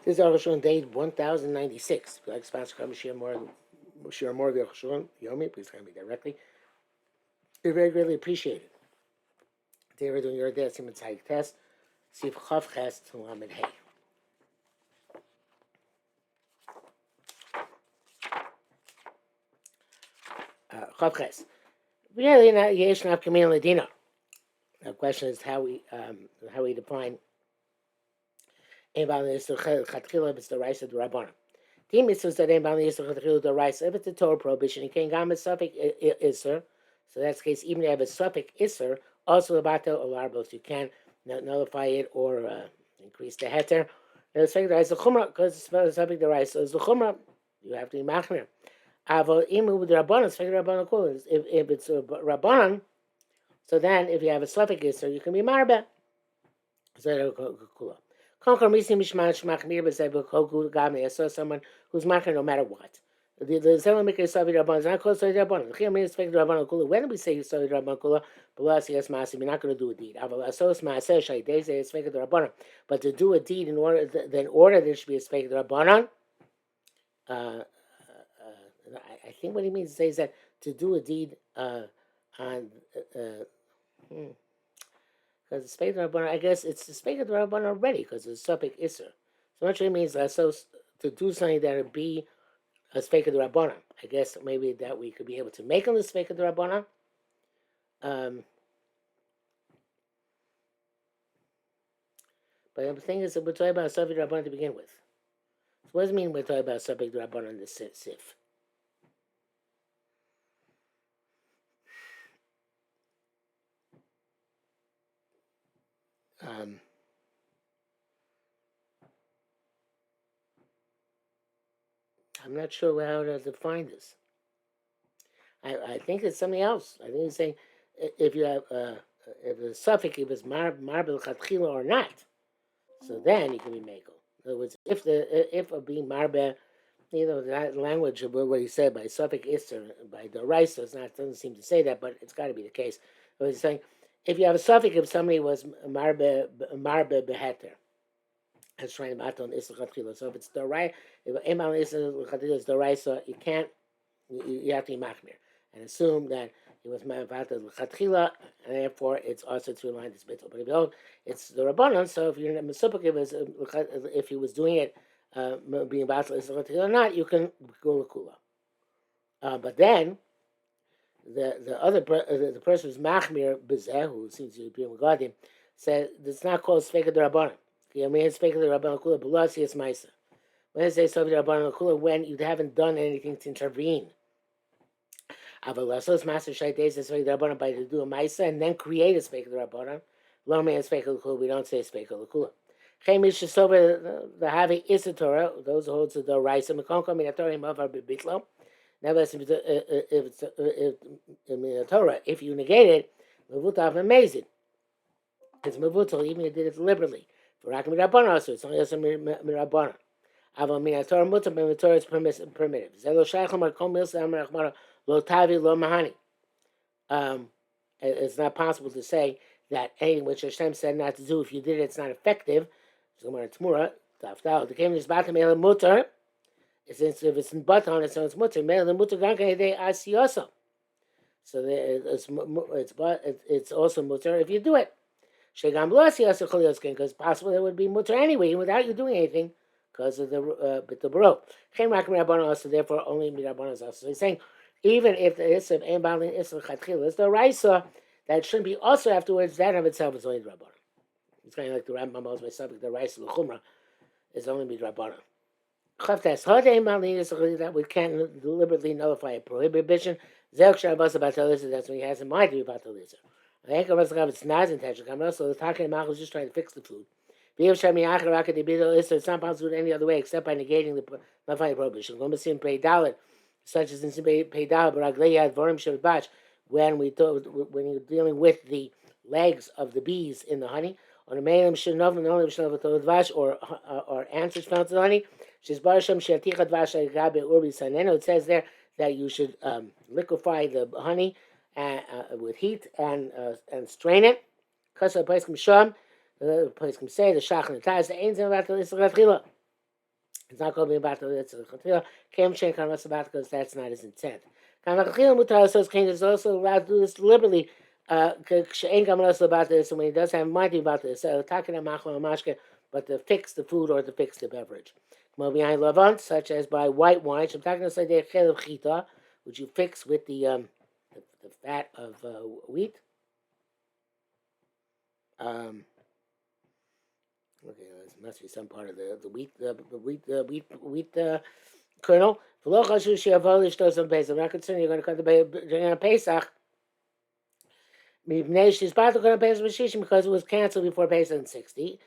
This is Arukh HaShulchan, date 1096. If you'd like to sponsor, come share more of the Arukh HaShulchan, Yomi, please come me directly. We very greatly appreciate it. Today we're doing your day Simon Tzayik test. See if Chav Ches to Lamed Hey. Chav Ches. Really, not Yesh Nav Kamil Ladina. The question is how we define Einbal Yisrael Chatchila if it's the rice of the Rabbanim. The mitzvahs that Einbal Yisrael Chatchila the rice if it's the Torah prohibition. You can't gam a suffix iser. So that's the case. Even if you have a suffix iser, also labato or larbos, you can nullify it or increase the heter. And it's like the rice the chumrah because it's the suffix the rice. So it's the chumrah. You have to be machmir. Avo imu with the rabbanon, it's like the rabbanon cool. If it's a rabbanon, so then if you have a suffix iser, you can be marbe. So cool. I saw someone who's marking no matter what. The seven make a Savi Rabban is not close to the Rabban. The Chiyam is fake Rabban Kula. When we say Savi Rabban Kula, Belas yes Masi, we're not going to do a deed. Avasos Maaseh Shay they say it's fake the Rabban. But to do a deed in order there should be a fake the Rabban. I think what he means to say is that to do a deed on because it's Spek Rabbanan, I guess it's the Spek Rabbanan already because it's Suffolk Isser. So much it means so to do something that would be a Spek Rabbanan. I guess maybe that we could be able to make on the Spek Rabbanan. But the thing is that we're talking about Suffolk Rabbanan to begin with. So what does it mean we're talking about Suffolk Rabbanan in the Sif? I'm not sure how to define this. I think it's something else. I think it's saying if you have if the suffix if it's marble chatchila or not, so then you can be mekel. In other words, if a being marbe, that language of what he said by suffix iser by the rice doesn't seem to say that, but it's got to be the case. So he's saying if you have a suffix if somebody was marbe beheter. That's trying to maton isel chatchila. So if it's the right, if emal isel chatchila is the right, so you can't. You have to be machmir and assume that it was ma'avatas l'chatchila, and therefore it's also to remind this bittul. But if you don't, it's the rabbanon. So if you're mesupik, if he was doing it being vatal l'chatchila or not, you can go l'kula. But then the person who's machmir bezeh, who seems to be regarding, said it's not called sfeika the rabbanon. I mean, it's sfeika the rabbanon kula belasi it's ma'isa. When I say sfeika the rabbanon kula, when you haven't done anything to intervene. Avalasos master shaites is fake the rabbanon by to do a ma'isa and then create a fake the rabbanon. Lo me is fake l'kula. We don't say fake l'kula. Chemish shesover the havi is a Torah. Those who hold to the rice and mekonkom min Torah him over bibitlo. Nevertheless, if it's in the Torah, if you negate it, mevutav amazing. It's mevutal even if you did it deliberately. For rakim rabbanon also, it's only also mirabbanon. Aval min Torah mutar min Torah is primitive. Zelo shaychom ar kol milsa amar achmara. Lo tavi lo mahani. It's not possible to say that anything which Hashem said not to do, if you did it, it's not effective. So Tmura, Taftal, the came to batam el mutar. Since if it's in baton, it's mutar. Mel mutar ganka they asiyoso. So it's also mutar if you do it. Shegam lo asiyoso cholioskin, because it's possible it would be mutar anyway, without you doing anything, because of the bitul baro. Chem rakim rabbanon also, therefore only mirabbanon also. So he's saying, even if the Isra ain't bound in Isra Chatchila, it's the Raisa that shouldn't be also afterwards, that of itself is only the Rabbanon. It's kind of like the Rambam knows by subject, the Raisa, the Chumrah, is only the Rabbanon. Chavtes, Hodei Malin Isra, that we can't deliberately nullify a prohibition. Zelk Shabbos about Elisa, that's when he has in mind to be about Elisa. I think it's not intentional, so the Taka and Mach is just trying to fix the food. It's not possible to do it any other way except by negating the nullifying prohibition. Such as in Peidal, Baragleyad, Vorim Shabbat, when you're dealing with the legs of the bees in the honey, or the Mayim Shinov, and only Shinov Vash, or answers found to the honey, it says there that you should liquefy the honey with heat and strain it. Because the place can sham, the place can say the shach and the ties, the ain't about the Israel. It's not going to be about the Lechatchila. Came Shen Karmas about because that's not his intent. Kamakachila Mutar says King is also allowed to do this deliberately. She'ain Kamalas about this, and when he does have mind about this, talking about Machon Mashke, but to fix the food or to fix the beverage. Well, behind Lavant, such as by white wine, which you fix with the fat of wheat. Okay, this must be some part of the wheat kernel. I'm not concerned you're going to cut the during Pesach. She's about to cut Pesach because it was canceled before Pesach in 60.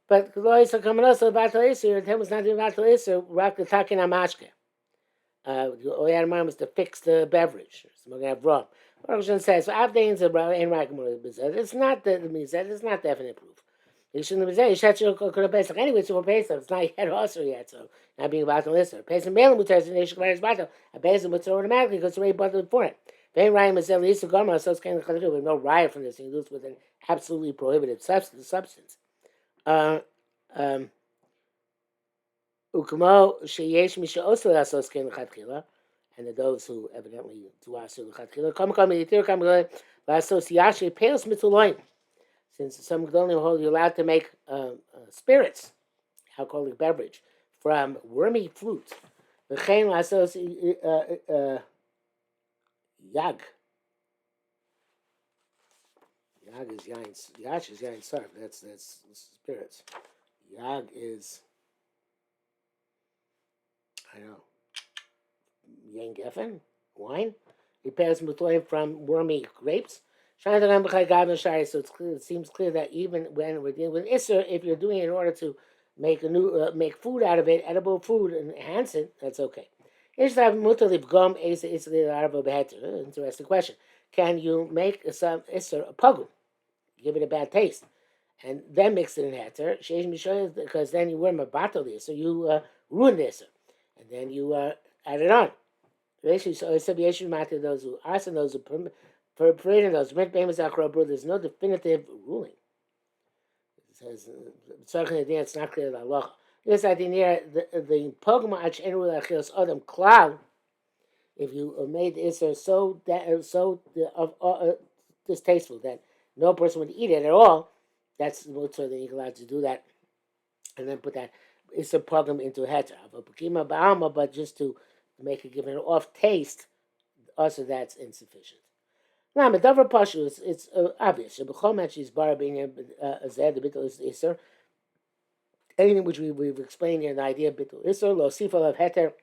But Lois are coming also about the Isser, and him was not doing about the Isser, rock the Takin Amashke. All you had in mind was to fix the beverage. So we're going to have wrong. Arukh HaShulchan says, it's not it's not definite proof. You shouldn't have said, you should have Pesach anyway, so for Pesach, it's not yet also yet, so not being about to listen. Pesach Mele Mutar, and they should have battle. A Pesach Mutar automatically because it's already buttered for it. Vein Ryan was at least a Gomar, so it's kind of with no riot from this. You lose with an absolutely prohibited substance. Ukmo sheyesh misha also lasos ken lechatchila, and those who evidently do asu lechatchila. Come yitir come lasos yashi peos mituloim. Since some gedolim hold you're allowed to make spirits, alcoholic beverage, from wormy fruit. V'chein lasos yag. Yag is yain. Yash is yain sarf. That's spirits. Yag is, I don't know, yain geffen, wine. He pairs mutoim from wormy grapes. So it seems clear that even when we're dealing with Isser, if you're doing it in order to make make food out of it, edible food, and enhance it, that's okay. Interesting question. Can you make some Isser a pugum, give it a bad taste, and then mix it in heter? Because then you wear a bottle so you ruin the Isser, and then you add it on. So it's a matter those who ask and those who permitting those. There's no definitive ruling. It says it's not clear that Allah. This I think here the pogma ach enru lachios adam klal. If you made the Isser so distasteful that no person would eat it at all, that's the mutzah that you're allowed to do that, and then put that Isser program into a heter. But just to make it give an off taste, also that's insufficient. Now, Medavar Pashu, it's obvious. B'chol matches bar being zed the bittul iser. Anything which we've explained here, the idea of bittul iser, lo sifal of heter,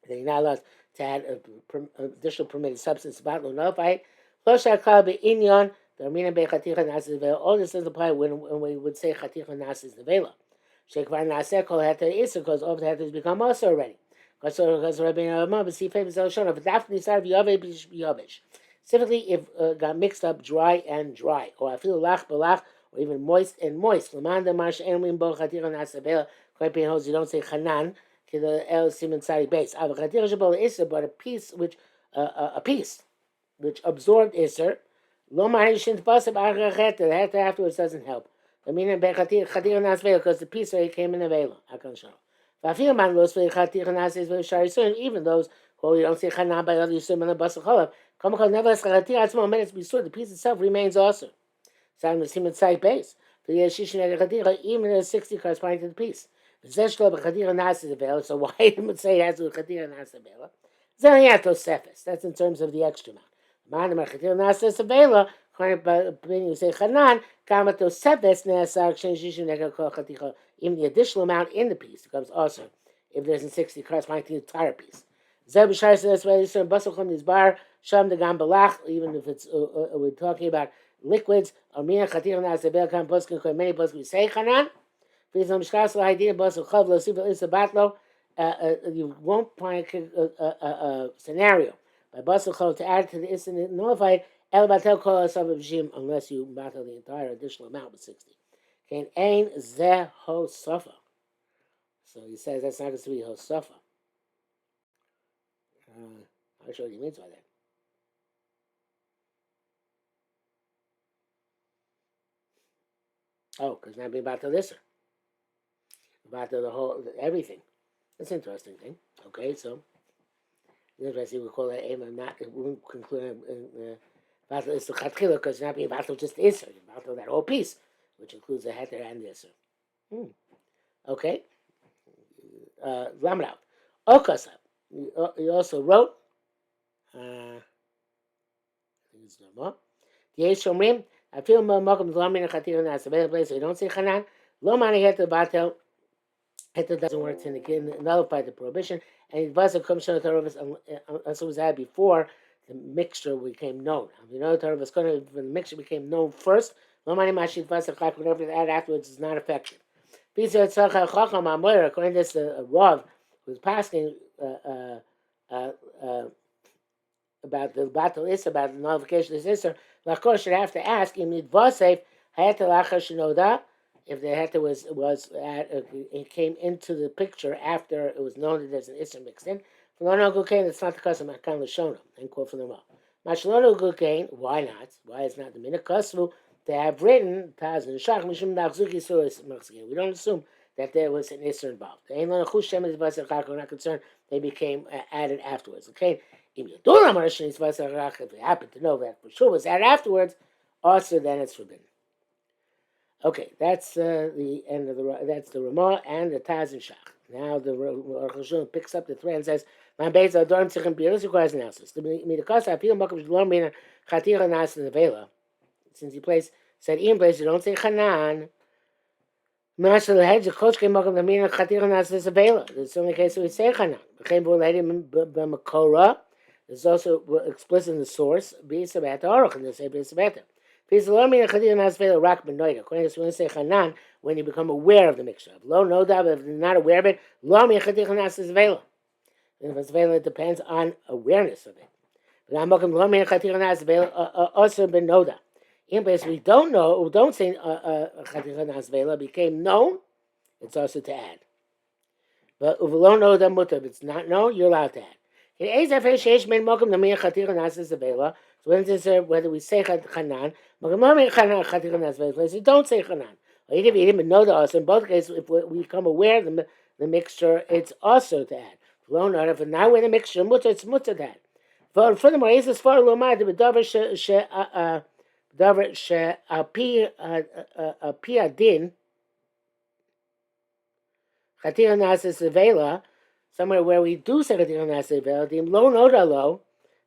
that you're not allowed to add additional permitted substance about lo nullify. Lo shakal be'inyan, the amina be'chaticha nasis nevela. All this doesn't apply when we would say chaticha nasis nevela. Shekvar naseh kol heter iser, because all the heters become also already. Because Rabbeinu Amar b'sifei b'zel shona, but after the side of yavesh. Specifically, if got mixed up dry and dry, or I feel lach belach, or even moist and moist. Lamanda marsh enwin bo chatira nasavela. Quite being holds you don't say chanan to the el siman sari base. Ava chatira shabol iser, but a piece which absorbed iser. Lo mahishin tbasab arachet. The heter afterwards doesn't help. I mean, be chatira nasavela because the piece already came in the vela. Akan shal. Vafil man los for chatira nasavela shari soon. Even those who you don't say chanan by other yisum and the basal cholav. Nevertheless, the piece itself remains also. Sound the Simon side base. Even a 60 corresponding to the piece. So why didn't it say it has to do Chadira Nasa Vela? That's in terms of the extra amount. When you say Chanan, even the additional amount in the piece becomes also if there's a 60 corresponding to the entire piece. That's why this is bar sham the gambalach. Even if it's we're talking about liquids, amina chatir nasabel kan poskin koy many poskin say chanan. Please mishkas la idea bosel chav lo sibel is a batlo. You won't find a scenario by bosel chav to add to the incident nullified el batel kol asav jim unless you battle the entire additional amount with 60. Can ain zeh ho sofa. So he says that's not going to be ho sofa. I'll show you what he means by that. Oh, because now be about to listen. About the whole, everything. That's an interesting thing. Okay, so interesting. We call that aim. Not. We won't conclude battle is the chatchila because not being battle just the iser. Battle that whole piece, which includes the heter and the iser. Okay. Lamrav. Okasa. He also wrote. I think it's no more. The Shomrim. I feel more welcome to Lamin and Chatchila in the place. So you don't say Hanan. Lo mani heter battle. Heter doesn't work to nullify the prohibition, and it was a commission unless it was added before the mixture became known. You know, when the mixture became known first, whatever they add afterwards is not effective. According to this, Rav was passing about the battle is about the nullification of this. Of course, should have to ask if the heter it came into the picture after it was known that there's an isser mixed in. It's not the custom of Kan Lashona. And quote from the Rav. Mashalono Gukain, why not? Why is not the minute custom to have written Taz and Shach Mishum Nachzuki Suris Machzir? We don't assume that there was an isser involved. We're not concerned they became added afterwards. Okay. If you happen to know that for sure was added afterwards, also then it's forbidden. Okay, that's the end of that's the Ramah and the Taz and Shach. Now the Arukh HaShulchan picks up the thread and says, "My base are dorm tzichem bir." This requires analysis. The midakasa appeal makom shlom mina chatira nas nevela. Since he said in place you don't say chanan. Master the hedge, the coach came makom the mina chatira nas nevela. There's only case we say chanan. Became b'ledim b'makora. There's also explicit in the source. B'isabet Arukh and they say b'isabet. According to this, when you say chanan, when you become aware of the mixture. Lo no doubt, if you're not aware of it, lo mi'achati is vela. If it's vela, it depends on awareness of it. Also ben noda. In place we don't know, we don't say chati vela became known. It's also to add. But if lo no da mutter, if it's not known, you're allowed to add. So when this whether we say chanan, you don't say chanan. Or even know the also. In both cases, if we become aware of the mixture, it's also to add. If now we're in the mixture, it's mutter to add. Furthermore, is as far lomad the davar she api adin chatira nasis vela. Somewhere where we do say chatira nasis vela, the lo noda lo.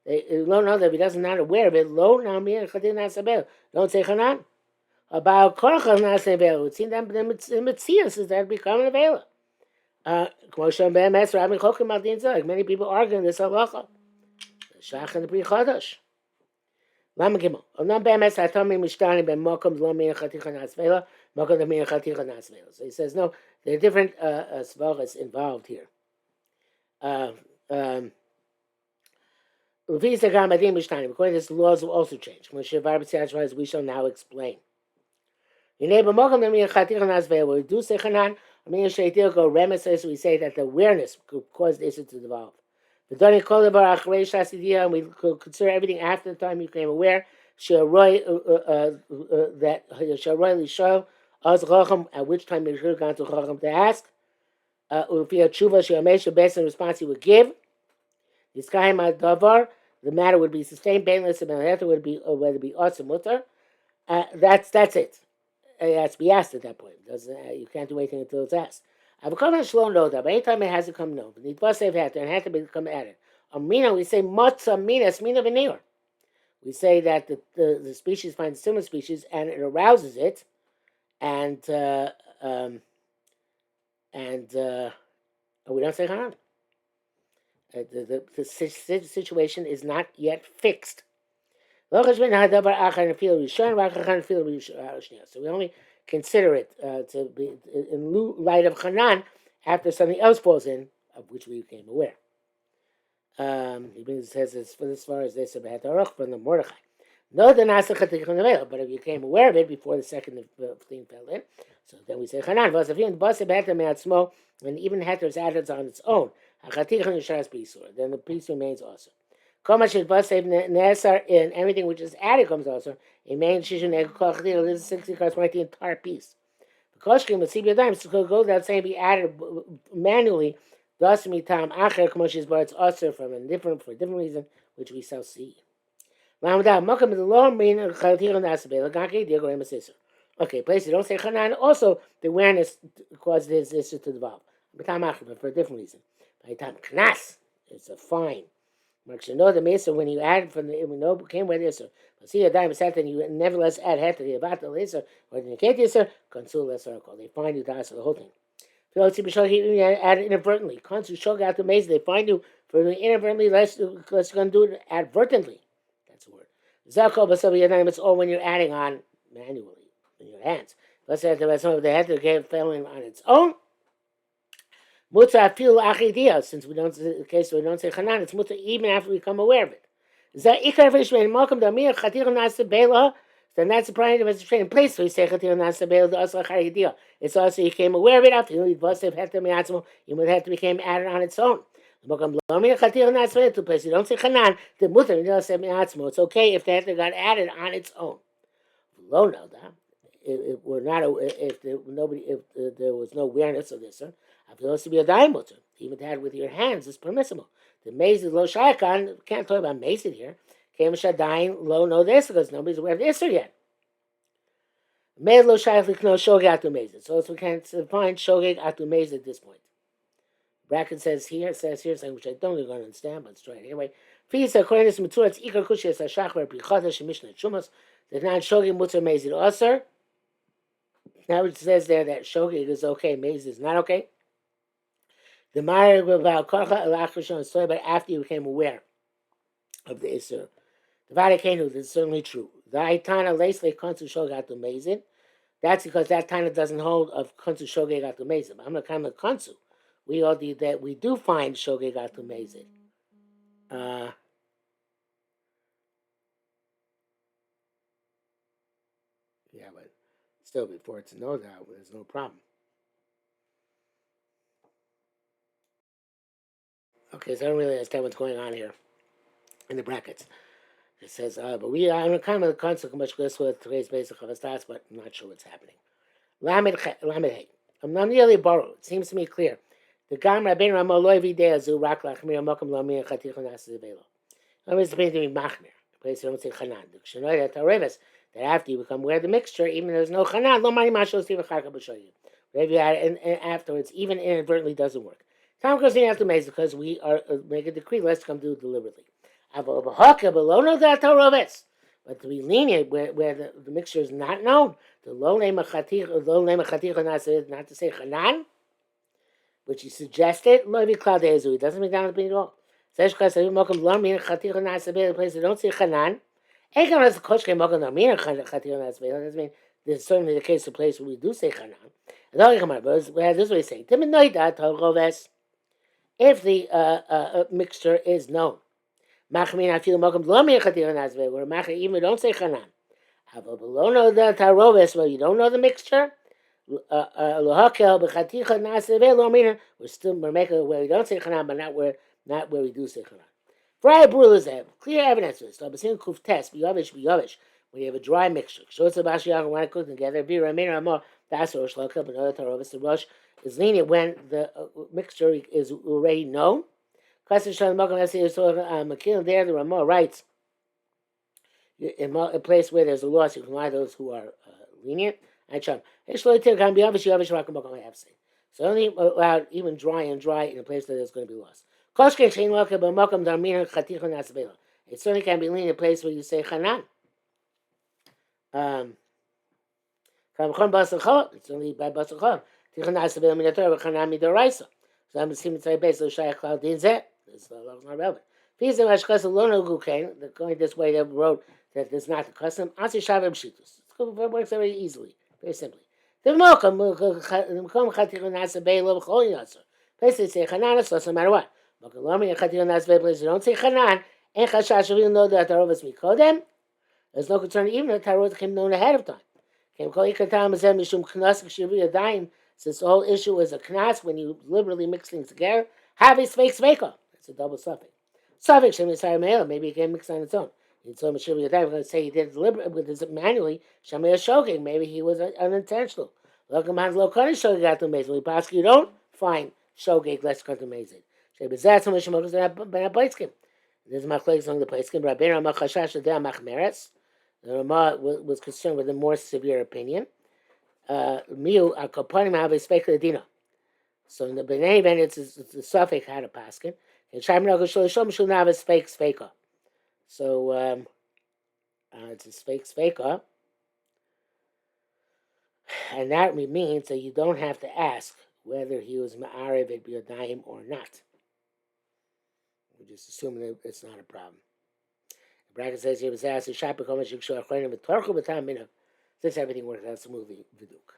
Lo know that if he doesn't not aware of it, lo now me chatin nasabel. Don't say chanan. About korachal nasabel. It seems that the mitzias is that becoming available. Like many people arguing this halacha. Shach and the Pri Chadash. Lama Gimel. Onam be'emes ha'tomim mishtani be'mokom lo min chaticha nasvela, mokom lo min chaticha nasvela. So he says no. There are different svachas involved here. According to this, the laws will also change. We shall now explain. We do say chanan. We say that the awareness could cause this to devolve. And we could consider everything after the time you became aware. That at which time you should have gone to Chacham to ask. Based on the response he would give. The matter would be sustained, painless, and the would be whether it be awesome mutter. That's it. It has to be asked at that point. You can't do anything until it's asked. I've come and slow no that, but anytime it has to come no. But it was say had to and had to become added. Amina, we say matzah mina veneer. We say that the species finds a similar species and it arouses it, and we don't say haram. The situation is not yet fixed. So we only consider it to be in light of Hanan after something else falls in, of which we became aware. He says as far as this about Arukh from the Mordechai. No, the Nasa Chatikh, but if you became aware of it before the second thing fell in, so then we say Hanan. When even heter is added on its own, then the piece remains also. In everything which is added comes also. A main shishu this is 60 corresponds to the entire piece. Because could go without saying be added manually. Dasmi tam acher k'moshes bar it's usher for a different reason, which we shall see. Okay, place you don't say chanan. Also, the awareness causes this issue to devolve. But for a different reason. By time knas, it's a fine. Mark you know the mesa when you add from the we know came with this. But see a dime set and you nevertheless add head to the about the laser or the can't answer, consul less circle. They find you die for the whole thing. You add it inadvertently. Consul show out the maze, they find you for the inadvertently less gonna do it advertently. That's the word. Zakol Basabi it's all when you're adding on manually in your hands. Let's say the some of the head to get failing on its own. Muta feel achidia, since we don't in case we don't say chanan, it's muta even after we become aware of it. Ikar Vishman Malcolm Damir Khatir Nasa Bela, then that's the prime of his training place. So we say Khatir Nasa Bela the Asla Charidia. It's also he became aware of it after you must have had to miatzmo, you would have to became added on its own. Malcolm Damir Khatir Nasa Bela to place. You don't say chanan, the muta you don't say miatzmo. It's okay if the heter got added on its own. Low now that. If we're not, if there was no awareness of this, I feel to be a dime mutter. Even to add with your hands is permissible. The maze is low shayakan. Can't talk about maze here. Came shadayin low no this because nobody's aware of the isser yet. Maze low shayach no shogeg atu maze. So we can't find shogeg atu maze at this point. Bracket says here something which I don't even understand, but let's try it anyway. Fisa according to Mitzvah, it's ikar kushi es hashachvar prichata shemishna shumas. The non shogeg mutter maze it aser. Now it says there that shogeg is okay, maze is not okay. The Mara about Korcha Elachashon story, but after you became aware of the Isser. The Vadikenu, this is certainly true. The Aitana Lesle Konsu Shogatu Mezin. That's because that Tana doesn't hold of Konsu Shogatu Mezin. I'm not kind of Konsu. We all do that. We do find Shogatu Mezin. Yeah, but still, before it's know that, there's no problem. Okay, so I don't really understand what's going on here in the brackets. It says, but I'm kind of the concept much less with today's basic of a stats, but I'm not sure what's happening. Lamed Hey. I'm not nearly borrowed. It seems to me clear. The Gam Rabbeinu Ramo Loi Videi Azu Rak Lachmir Mokum Lamir Chatich Nas Zevelo. That means the pain to be Machmir. The place you don't say Chanan. The Kshenoi that Tarevis, that after you become aware of the mixture, even if there's no Chanan, Lo Mani Mashal Steve Chaka B'Shoyim. Whatever you add and afterwards, even inadvertently doesn't work. Time goes in after maze because we are make a decree. Let's come do it deliberately. But to be lenient where the mixture is not known, the low name of chatich, not to say chanan, which he suggested, he doesn't make down the opinion at all. Says because I mokum lomin chatich nasabel place don't say chanan. Egan has a koshke mokum lomin chatich nasabel. Doesn't mean this is certainly the case of place where we do say chanan. But this way saying if the mixture is known. Machmin, I feel welcome to Lomi Chatir Nazve, where Mach even don't say Chanan. Below the Taroves, well, you don't know the mixture. Lohakel, Bechaticha Nazve, Lomina, we're making where we don't say Chanan, but not where we do say Chanan. Fry Brul is clear evidence for this. So, Basin Kuf test, Biyovish, when you have a dry mixture. Shotza Bashiach, when I cook together, Be Ramina Amor, that's Rosh Lokel, but another Taroves, the Rosh is lenient when the mixture is already known. There, the Ramah writes, in a place where there's a loss, you can lie those who are lenient. So only allowed even dry in a place that there's going to be loss. It certainly can be lenient in a place where you say Chanan. It's only by Basachol. So I'm assuming it's basically Shayach Cloud Dinzet. This is not relevant. Going this way, they wrote that it's not the custom. It works very easily, very simply. Basically, say Chanan, so no matter what. You don't say Chanan, and Chashash, even though that Tarovas Mikodem, there's no concern, even if Tarovas came known ahead of time. Since the whole issue is a knas when you liberally mix things together, have a sveka. It's a double suffix. Suffix maybe it can mix on its own. We're going to say he did it deliberately, but manually. Maybe he was unintentional. You don't find shogeg less contaminated. Shebezat some shemokos ben apoiskim. This is machlekes among the poiskim. Rabbeinu Ramah chashash l'dei machmeretz. The Ramah was concerned with a more severe opinion. Miu akapanim haves fake ledina. So in the Bnei event, it's the suffix had a paskin. And Shai Menachos Shalishom Shul Navis fake Sveka. So it's a fake Sveka. And that means that you don't have to ask whether he was Ma'arev at Biyodayim or not. We're just assuming that it's not a problem. The bracket says he was asked, since everything works out smoothly, Viduk.